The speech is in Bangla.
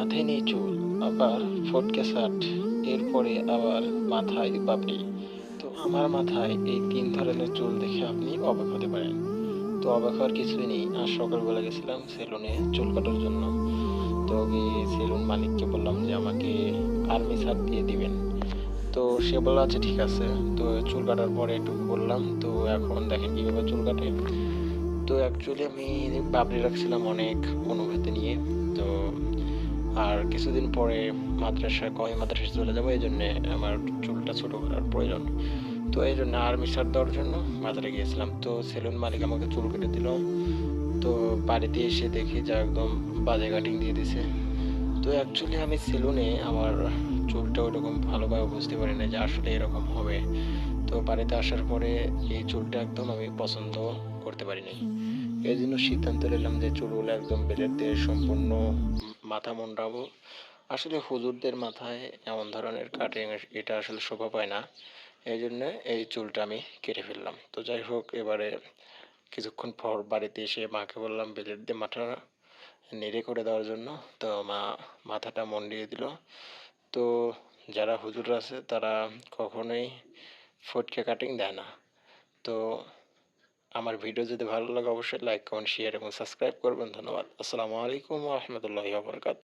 মাথায় নেই চুল, আবার ফটকে শার্ট, এরপরে আবার মাথায় পাপড়ি। তো আমার মাথায় এই ৩ ধরনের চুল দেখে আপনি অবাক হতে পারেন। তো অবাক হওয়ার কিছুই নেই। আজ সকালবেলা গেছিলাম সেলুনে চুল কাটার জন্য। তো গিয়ে সেলুন মালিককে বললাম যে আমাকে আর্মি শার্ট দিয়ে দিবেন। তো সে বলল আচ্ছা ঠিক আছে। তো চুল কাটার পরে একটু বললাম, তো এখন দেখেন কিভাবে চুল কাটে। তো অ্যাকচুয়ালি আমি পাপড়ি রাখছিলাম অনেক অনুভূতি নিয়ে। তো আর কিছুদিন পরে মাদ্রাসায় চলে যাবো, এই জন্যে আমার চুলটা ছোট করার প্রয়োজন। তো এই জন্য আর্মি শার্ট দেওয়ার জন্য বাজারে গিয়েছিলাম। তো সেলুন মালিক আমাকে চুল কেটে দিল। তো বাড়িতে এসে দেখি যে একদম বাজে কাটিং দিয়ে দিছে। তো অ্যাকচুয়ালি আমি সেলুনে আমার চুলটা ওইরকম ভালোভাবে বুঝতে পারি না যে আসলে এরকম হবে। তো বাড়িতে আসার পরে এই চুলটা একদম আমি পছন্দ করতে পারি নাই। এই জন্য সিদ্ধান্ত নিলাম যে চুলগুলো একদম ব্লেড দিয়ে সম্পূর্ণ মাথা মুন্ডাবো। আসলে হুজুরদের মাথায় এমন ধরনের কাটিং এটা আসলে শোভা পায় না। এই জন্য এই চুলটা আমি কেটে ফেললাম। তো যাই হোক, এবারে কিছুক্ষণ পর বাড়িতে এসে মাকে বললাম ব্লেড দিয়ে মাথা নেড়ে করে দেওয়ার জন্য। তো মা মাথাটা মুন্ডিয়ে দিল। তো যারা হুজুর আছে তারা কখনোই ফটকে কাটিং দেয় না। তো আমার ভিডিও যদি ভালো লাগে অবশ্যই লাইক, কমেন্ট, শেয়ার এবং সাবস্ক্রাইব করবেন। ধন্যবাদ। আসসালামু আলাইকুম ওয়া রাহমাতুল্লাহি ওয়া বারাকাতুহু।